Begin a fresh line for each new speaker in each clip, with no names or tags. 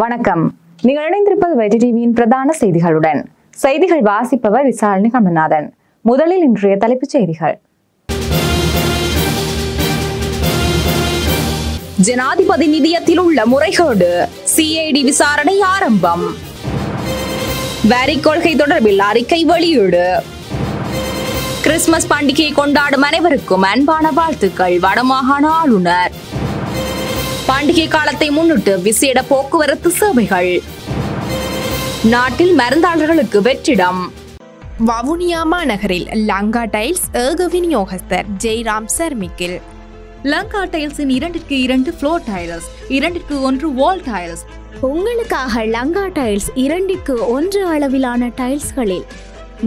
வணக்கம். நீங்கள் இணைந்திருப்பது வெற்றி டிவியின் பிரதான செய்திகளுடன். செய்திகள் வாசிப்பவர் விசாரணி கமல்நாதன். முதலில் இன்றைய தலைப்புச் செய்திகள். ஜனாதிபதி நிதியத்தில் உள்ள முறைகேடு, சிஐடி விசாரணை ஆரம்பம். வரி கொள்கை தொடர்பில் அறிக்கை வெளியீடு. கிறிஸ்துமஸ் பண்டிகையை கொண்டாடும் அனைவருக்கும் அன்பான வாழ்த்துக்கள். வடமாகாண ஆளுநர். பண்டிகை காலத்தை முன்னிட்டு விசேட போக்குவரத்து சேவைகள். நாட்டில் மருந்தாளர்களுக்கு வெற்றிடம்.
வவுனியா மாநகரில் லங்கா டைல்ஸ் ஏக விநியோகஸ்தர் ஜெய்ராம் சர்மிக்கில்.
லங்கா டைல்ஸின் 2க்கு2 ஃப்ளோர் டைல்ஸ், 2க்கு1 வால் டைல்ஸ்.
உங்களுக்காக லங்கா டைல்ஸ் 2க்கு1 அளவிலான டைல்ஸ்களில்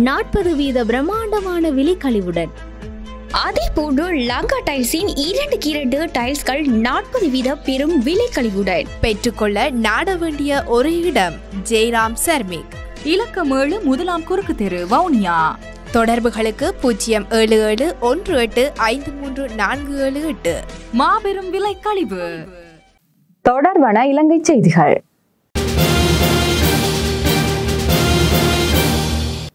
40% பிரம்மாண்டமான விலைக்கழிவுடன்.
அதேபோன்று லங்கா டைல்ஸின் 2க்கு2 டைல்ஸ்கள் 40% பெரும் விலைக்கழிவுடன்
பெற்றுக்கொள்ள நாட வேண்டிய ஒரே இடம் ஜெய்ராம் சர்மிக்.
இலக்கம் 7, முதலாம் குறுக்கு தெரு, வவுனியா.
தொடர்புகளுக்கு 07718534778.
மாபெரும் விலைக்கழிவு.
தொடர்வன இலங்கை செய்திகள்.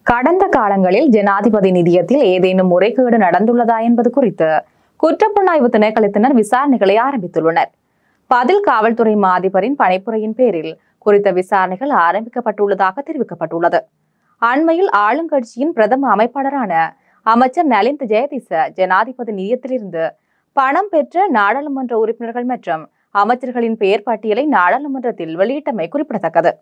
கடந்த காலங்களில் ஜனாதிபதி நிதியத்தில் ஏதேனும் முறைகேடு நடந்துள்ளதா என்பது குறித்து குற்றப்புலனாய்வு திணைக்களத்தினர் விசாரணைகளை ஆரம்பித்துள்ளனர். பதில் காவல்துறை மாதிபரின் பணிப்புரையின் பேரில் குறித்த விசாரணைகள் ஆரம்பிக்கப்பட்டுள்ளதாக தெரிவிக்கப்பட்டுள்ளது. அண்மையில் ஆளுங்கட்சியின் பிரதம அமைப்பாளரான அமைச்சர் நலிந்த ஜெயதிச ஜனாதிபதி நிதியத்திலிருந்து பணம் பெற்ற நாடாளுமன்ற உறுப்பினர்கள் மற்றும் அமைச்சர்களின் பெயர் பட்டியலை நாடாளுமன்றத்தில் வெளியிட்டமை குறிப்பிடத்தக்கது.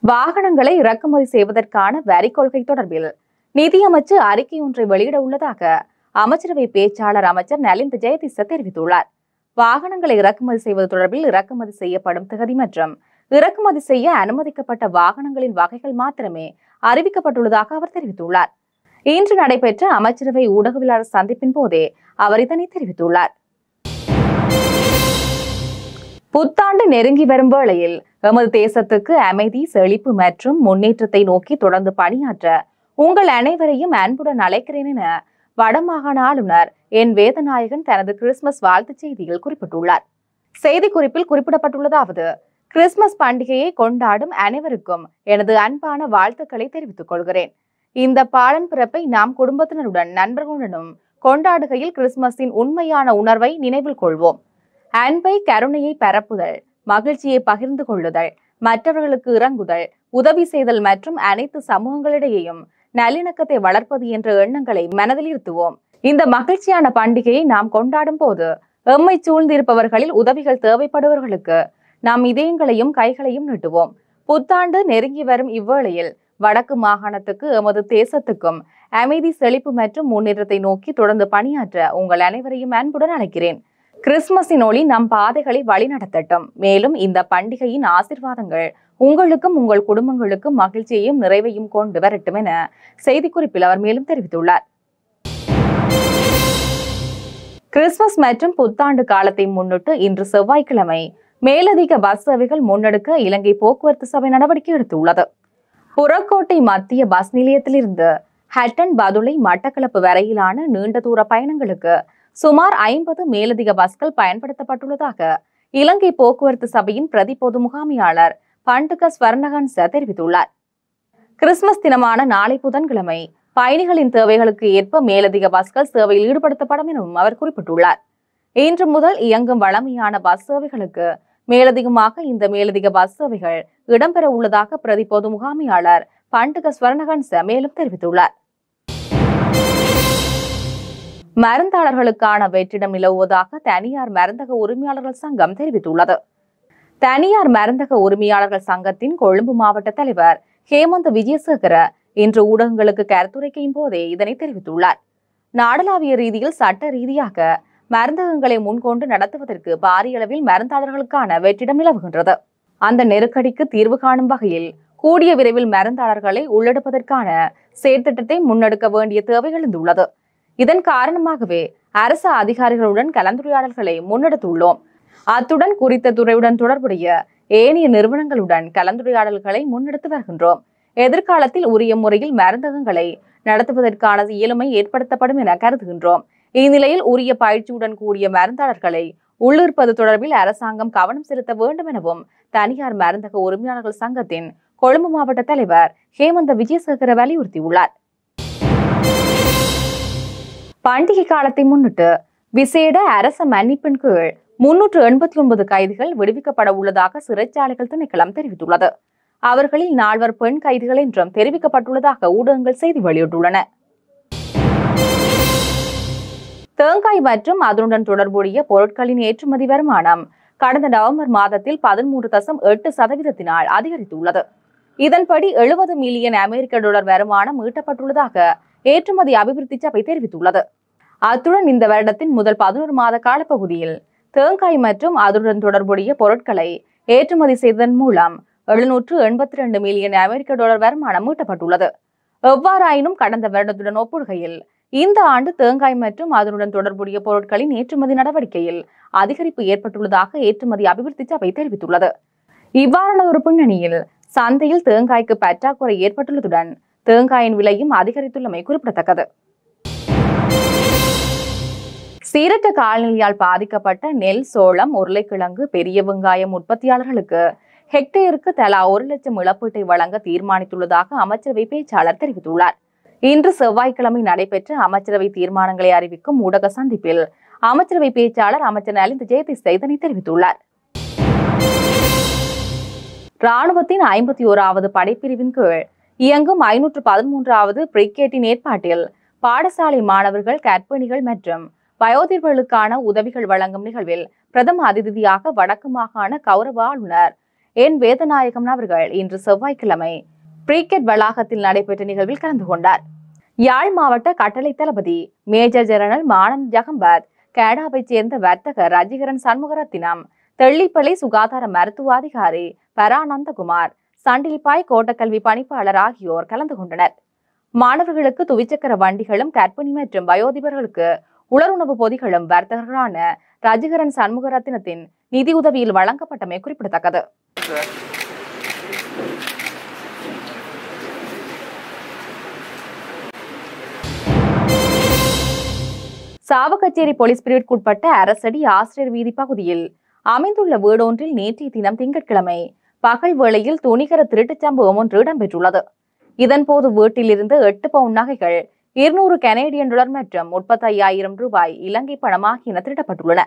வாகனங்களை இறக்குமதி செய்வதற்கான வரி கொள்கை தொடர்பில் நிதியமைச்சு அறிக்கை ஒன்றை வெளியிட உள்ளதாக அமைச்சரவை பேச்சாளர் அமைச்சர் நலிந்த ஜெயதிச தெரிவித்துள்ளார். வாகனங்களை இறக்குமதி செய்வது தொடர்பில் இறக்குமதி செய்யப்படும் தகுதி மற்றும் இறக்குமதி செய்ய அனுமதிக்கப்பட்ட வாகனங்களின் வகைகள் மாத்திரமே அறிவிக்கப்பட்டுள்ளதாக அவர் தெரிவித்துள்ளார். இன்று நடைபெற்ற அமைச்சரவை ஊடகவியலாளர் சந்திப்பின் போதே அவர் இதனை தெரிவித்துள்ளார். புத்தாண்டு நெருங்கி வரும் வேளையில் எமது தேசத்துக்கு அமைதி, செழிப்பு மற்றும் முன்னேற்றத்தை நோக்கி தொடர்ந்து பணியாற்ற உங்கள் அனைவரையும் அன்புடன் அழைக்கிறேன் என வடமாகாண ஆளுநர் என் வேதநாயகன் தனது கிறிஸ்துமஸ் வாழ்த்துச் செய்தியில் குறிப்பிட்டுள்ளார். செய்திக்குறிப்பில் குறிப்பிடப்பட்டுள்ளதாவது: கிறிஸ்துமஸ் பண்டிகையை கொண்டாடும் அனைவருக்கும் எனது அன்பான வாழ்த்துக்களை தெரிவித்துக் கொள்கிறேன். இந்த பாலன் பிறப்பை நாம் குடும்பத்தினருடன் நண்பர்களுடனும் கொண்டாடுகையில் கிறிஸ்துமஸின் உண்மையான உணர்வை நினைவில் கொள்வோம். அன்பை, கருணையை பரப்புதல், மகிழ்ச்சியை பகிர்ந்து கொள்ளுதல், மற்றவர்களுக்கு இறங்குதல், உதவி செய்தல் மற்றும் அனைத்து சமூகங்களிடையேயும் நல்லிணக்கத்தை வளர்ப்பது என்ற எண்ணங்களை மனதில் இருத்துவோம். இந்த மகிழ்ச்சியான பண்டிகையை நாம் கொண்டாடும் போது எம்மை சூழ்ந்திருப்பவர்களில் உதவிகள் தேவைப்படுபவர்களுக்கு நாம் இதயங்களையும் கைகளையும் நீட்டுவோம். புத்தாண்டு நெருங்கி வரும் இவ்வேளையில் வடக்கு மாகாணத்துக்கு எமது தேசத்துக்கும் அமைதி, செழிப்பு மற்றும் முன்னேற்றத்தை நோக்கி தொடர்ந்து பணியாற்ற உங்கள் அனைவரையும் அன்புடன் அழைக்கிறேன். கிறிஸ்துமஸின் ஒளி நம் பாதைகளை வழிநடத்தட்டும். மேலும் இந்த பண்டிகையின் ஆசீர்வாதங்கள் உங்களுக்கும் உங்கள் குடும்பங்களுக்கும் மகிழ்ச்சியையும் நிறைவையும் கொண்டு வரட்டும் என செய்திக்குறிப்பில் அவர் மேலும் தெரிவித்துள்ளார். கிறிஸ்துமஸ் மற்றும் புத்தாண்டு காலத்தை முன்னிட்டு இன்று செவ்வாய்க்கிழமை மேலதிக பஸ் சேவைகள் முன்னெடுக்க இலங்கை போக்குவரத்து சபை நடவடிக்கை எடுத்துள்ளது. புறக்கோட்டை மத்திய பஸ் நிலையத்திலிருந்து ஹட்டன், பதுளை, மட்டக்களப்பு வரையிலான நீண்ட தூர பயணங்களுக்கு சுமார் 50 மேலதிக பஸ்கள் பயன்படுத்தப்பட்டுள்ளதாக இலங்கை போக்குவரத்து சபையின் பிரதி பொது முகாமையாளர் பண்டுக ஸ்வர்ணகன்ச தெரிவித்துள்ளார். கிறிஸ்துமஸ் தினமான நாளை புதன்கிழமை பயணிகளின் தேவைகளுக்கு ஏற்ப மேலதிக பஸ்கள் சேவையில் ஈடுபடுத்தப்படும் எனவும் அவர் குறிப்பிட்டுள்ளார். இன்று முதல் இயங்கும் வழமையான பஸ் சேவைகளுக்கு மேலதிகமாக இந்த மேலதிக பஸ் சேவைகள் இடம்பெற உள்ளதாக பிரதி பொது முகாமையாளர் பண்டுக ஸ்வர்ணகன்ச மேலும் தெரிவித்துள்ளார். மருந்தாளர்களுக்கான வெற்றிடம் நிலவுவதாக தனியார் மருந்தக உரிமையாளர்கள் சங்கம் தெரிவித்துள்ளது. தனியார் மருந்தக உரிமையாளர்கள் சங்கத்தின் கொழும்பு மாவட்ட தலைவர் ஹேமந்த் விஜயசேகர இன்று ஊடகங்களுக்கு கருத்துரைக்கையின் போதே இதனை தெரிவித்துள்ளார். நாடளாவிய ரீதியில் சட்ட ரீதியாக மருந்தகங்களை முன்கொண்டு நடத்துவதற்கு பாரிய அளவில் மருந்தாளர்களுக்கான வெற்றிடம் நிலவுகின்றது. அந்த நெருக்கடிக்கு தீர்வு காணும் வகையில் கூடிய விரைவில் மருந்தாளர்களை உள்ளெடுப்பதற்கான செயற்திட்டத்தை முன்னெடுக்க வேண்டிய தேவை எழுந்துள்ளது. இதன் காரணமாகவே அரசு அதிகாரிகளுடன் கலந்துரையாடல்களை முன்னெடுத்துள்ளோம். அத்துடன் குறித்த துறையுடன் தொடர்புடைய ஏனைய நிறுவனங்களுடன் கலந்துரையாடல்களை முன்னெடுத்து வருகின்றோம். எதிர்காலத்தில் உரிய முறையில் மருந்தகங்களை நடத்துவதற்கான இயலுமை ஏற்படுத்தப்படும் என கருதுகின்றோம். இந்நிலையில் உரிய பயிற்சியுடன் கூடிய மருந்தாளர்களை உள்ளிருப்பது தொடர்பில் அரசாங்கம் கவனம் செலுத்த வேண்டும் எனவும் தனியார் மருந்தக உரிமையாளர்கள் சங்கத்தின் கொழும்பு மாவட்ட தலைவர் ஹேமந்த விஜயசேகர வலியுறுத்தியுள்ளார். பண்டிகை காலத்தை முன்னிட்டு விசேட அரச மன்னிப்பின் கீழ் 389 கைதிகள் விடுவிக்கப்பட உள்ளதாக சிறைச்சாலைகள் திணைக்களம் தெரிவித்துள்ளது. அவர்களில் 4 பெண் கைதிகள் என்றும் தெரிவிக்கப்பட்டுள்ளதாக ஊடகங்கள் செய்தி வெளியிட்டுள்ளன. தேங்காய் மற்றும் அதனுடன் தொடர்புடைய பொருட்களின் ஏற்றுமதி வருமானம் கடந்த நவம்பர் மாதத்தில் 13.8% அதிகரித்துள்ளது. இதன்படி 70 மில்லியன் அமெரிக்க டாலர் வருமானம் ஈட்டப்பட்டுள்ளதாக ஏற்றுமதி அபிவிருத்தி சபை தெரிவித்துள்ளது. அத்துடன் இந்த வருடத்தின் முதல் 11 மாத காலப்பகுதியில் தேங்காய் மற்றும் அதனுடன் தொடர்புடைய பொருட்களை ஏற்றுமதி செய்ததன் மூலம் 782 மில்லியன் அமெரிக்க டாலர் வருமானம் ஈட்டப்பட்டுள்ளது. எவ்வாறாயினும் கடந்த வருடத்துடன் ஒப்பிடுகையில் இந்த ஆண்டு தேங்காய் மற்றும் அதனுடன் தொடர்புடைய பொருட்களின் ஏற்றுமதி நடவடிக்கையில் அதிகரிப்பு ஏற்பட்டுள்ளதாக ஏற்றுமதி அபிவிருத்தி சபை தெரிவித்துள்ளது. இவ்வாறான ஒரு பின்னணியில் சந்தையில் தேங்காய்க்கு பற்றாக்குறை ஏற்பட்டுள்ளதுடன் தேங்காயின் விலையும் அதிகரித்துள்ளமை குறிப்பிடத்தக்கது. சீரற்ற காலநிலையால் பாதிக்கப்பட்ட நெல், சோளம், உருளைக்கிழங்கு, பெரிய வெங்காயம் உற்பத்தியாளர்களுக்கு ஹெக்டேருக்கு தலா 1 லட்சம் இழப்பீட்டை வழங்க தீர்மானித்துள்ளதாக அமைச்சரவை பேச்சாளர் தெரிவித்துள்ளார். இன்று செவ்வாய்க்கிழமை நடைபெற்ற அமைச்சரவை தீர்மானங்களை அறிவிக்கும் ஊடக சந்திப்பில் அமைச்சரவை பேச்சாளர் அமைச்சர் நலிந்த ஜெயதிஸ் இதனை தெரிவித்துள்ளார். ராணுவத்தின் 51வது படைப்பிரிவின் கீழ் இயங்கும் 513வது பிரிகேட்டின் ஏற்பாட்டில் பாடசாலை மாணவர்கள், கர்ப்பிணிகள் மற்றும் வயோதிபர்களுக்கான உதவிகள் வழங்கும் நிகழ்வில் பிரதம அதிதியாக வடக்கு மாகாண கௌரவ ஆளுநர் என் வேதநாயகம் அவர்கள் இன்று செவ்வாய்க்கிழமை பிரிகேட் வளாகத்தில் நடைபெற்ற நிகழ்வில் கலந்து கொண்டார். யாழ் மாவட்ட கட்டளை தளபதி மேஜர் ஜெனரல் மானந்த் ஜகம்பத், கேடாவைச் சேர்ந்த வர்த்தகர் ரஜிகரன் சண்முகரத்தினம், தெள்ளிப்பளை சுகாதார மருத்துவ அதிகாரி பரானந்தகுமார், சண்டிலிப்பாய் கோட்டக்கல்வி பணிப்பாளர் ஆகியோர் கலந்து கொண்டனர். மாணவர்களுக்கு துவிச்சக்கர வண்டிகளும், கர்ப்பிணி மற்றும் வயோதிபர்களுக்கு உலருணவு பொதிகளும் வர்த்தகர்களான ரஜிகரன் சண்முகரத்தினத்தின் நிதியுதவியில் வழங்கப்பட்டமை குறிப்பிடத்தக்கது. சாவகச்சேரி போலீஸ் பிரிவிற்குட்பட்ட அரசடி ஆசிரியர் வீதி பகுதியில் அமைந்துள்ள வீடொன்றில் நேற்றைய தினம் திங்கட்கிழமை பகல் வேளையில் துணிகர திருட்டுச் சம்பவம் ஒன்று இடம்பெற்றுள்ளது. இதன்போது வீட்டில் இருந்து 8 பவுன் நகைகள், 200 கனேடியன் டாலர் மற்றும் 35,000 ரூபாய் இலங்கை பணம் ஆகியன திருடப்பட்டுள்ளன.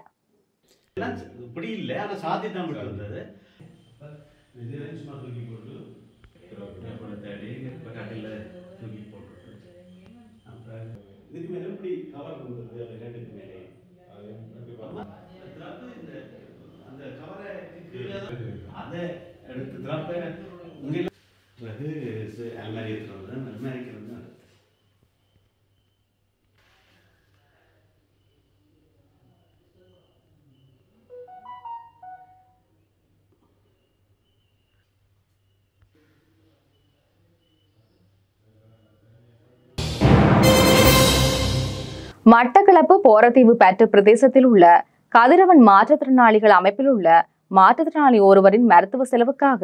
மட்டக்களப்பு போரதீவு பற்று பிரதேசத்தில் உள்ள கதிரவன் மாற்றுத்திறனாளிகள் அமைப்பில் உள்ள மாற்றுத்திறனாளி ஒருவரின் மருத்துவ செலவுக்காக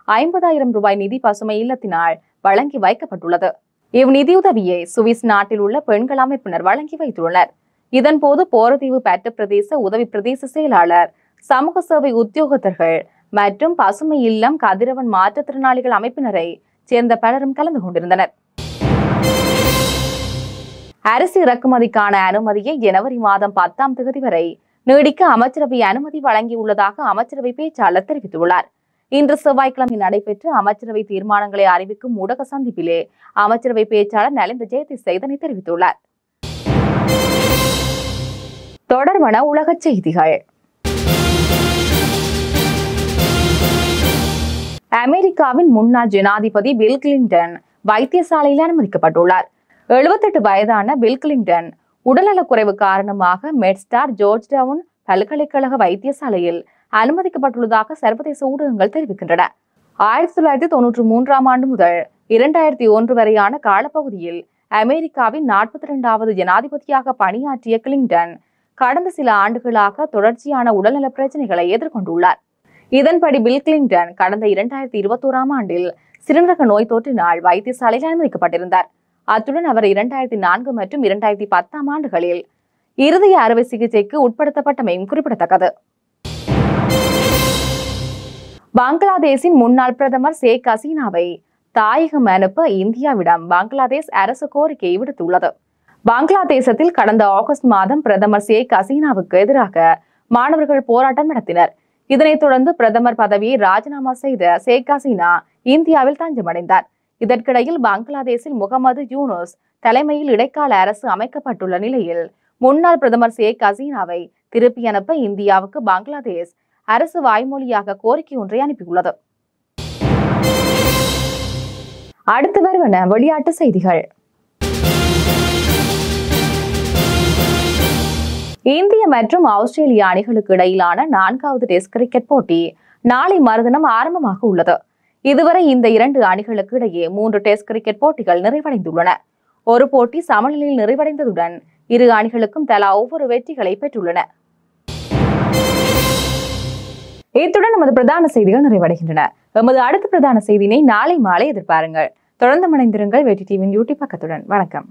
50,000 ரூபாய் நிதி பசுமை இல்லத்தினால் வழங்கி வைக்கப்பட்டுள்ளது. இவ்நிதியுதவியை சுவிஸ் நாட்டில் உள்ள பெண்கள் அமைப்பினர் வழங்கி வைத்துள்ளனர். இதன்போது போரதீவு பற்று பிரதேச உதவி பிரதேச செயலாளர், சமூக சேவை உத்தியோகத்தர்கள் மற்றும் பசுமை இல்லம் கதிரவன் மாற்றுத்திறனாளிகள் அமைப்பினரை சேர்ந்த பலரும் கலந்து கொண்டிருந்தனர். அரிசி இறக்குமதிக்கான அனுமதியை ஜனவரி மாதம் 10ஆம் தேதி வரை நீடிக்க அமைச்சரவை அனுமதி வழங்கியுள்ளதாக அமைச்சரவை பேச்சாளர் தெரிவித்துள்ளார். இன்று செவ்வாய்க்கிழமை நடைபெற்ற அமைச்சரவை தீர்மானங்களை அறிவிக்கும் ஊடக சந்திப்பிலே அமைச்சரவை பேச்சாளர் நலிந்த ஜெயதிஸ் இதனை தெரிவித்துள்ளார். தொடர்பான உலக செய்திகள். அமெரிக்காவின் முன்னாள் ஜனாதிபதி பில் கிளின்டன் வைத்தியசாலையில் அனுமதிக்கப்பட்டுள்ளார். 78 வயதான பில் கிளின்டன் உடல்நலக்குறைவு காரணமாக மெட்ஸ்டார் ஜார்ஜ் டவுன் பல்கலைக்கழக வைத்தியசாலையில் அனுமதிக்கப்பட்டுள்ளதாக சர்வதேச ஊடகங்கள் தெரிவிக்கின்றன. 1993ஆம் ஆண்டு முதல் 2001 வரையான காலப்பகுதியில் அமெரிக்காவின் 42வது ஜனாதிபதியாக பணியாற்றிய கிளின்டன் கடந்த சில ஆண்டுகளாக தொடர்ச்சியான உடல்நல பிரச்சனைகளை எதிர்கொண்டுள்ளார். இதன்படி பில் கிளின்டன் கடந்த 2021ஆம் ஆண்டில் சிறுநீரக நோய் தொற்றினால் வைத்தியசாலையில் அனுமதிக்கப்பட்டிருந்தார். அத்துடன் அவர் 2004 மற்றும் 2010ஆம் ஆண்டுகளில் இருதய அறுவை சிகிச்சைக்கு உட்படுத்தப்பட்டமையும் குறிப்பிடத்தக்கது. பங்களாதேஷின் முன்னாள் பிரதமர் ஷேக் ஹசீனாவை தாயகம் அனுப்ப இந்தியாவிடம் பங்களாதேஷ் அரசு கோரிக்கை விடுத்துள்ளது. பங்களாதேசத்தில் கடந்த ஆகஸ்ட் மாதம் பிரதமர் ஷேக் ஹசீனாவுக்கு எதிராக மாணவர்கள் போராட்டம் நடத்தினர். இதனைத் தொடர்ந்து பிரதமர் பதவியை ராஜினாமா செய்த ஷேக் ஹசீனா இந்தியாவில் தஞ்சமடைந்தார். இதற்கிடையில் பங்களாதேஷில் முகமது யூனுஸ் தலைமையில் இடைக்கால அரசு அமைக்கப்பட்டுள்ள நிலையில் முன்னாள் பிரதமர் ஷேக் ஹசீனாவை திருப்பி அனுப்ப இந்தியாவுக்கு பங்களாதேஷ் அரசு வாய்மொழியாக கோரிக்கை ஒன்றை அனுப்பியுள்ளது. அடுத்து வருவன விளையாட்டு செய்திகள். இந்திய மற்றும் ஆஸ்திரேலிய அணிகளுக்கு இடையிலான 4வது டெஸ்ட் கிரிக்கெட் போட்டி நாளை மறுதினம் ஆரம்பமாக உள்ளது. இதுவரை இந்த 2 அணிகளுக்கு இடையே 3 டெஸ்ட் கிரிக்கெட் போட்டிகள் நிறைவடைந்துள்ளன. ஒரு போட்டி சமநிலையில் நிறைவடைந்ததுடன் இரு அணிகளுக்கும் தலா ஒவ்வொரு வெற்றிகளை பெற்றுள்ளன. இத்துடன் நமது பிரதான செய்திகள் நிறைவடைகின்றன. எமது அடுத்த பிரதான செய்தியினை நாளை மாலை எதிர்பாருங்கள். தொடர்ந்து இணைந்திருங்கள் வெற்றி டிவியின் யூடியூப் பக்கத்துடன். வணக்கம்.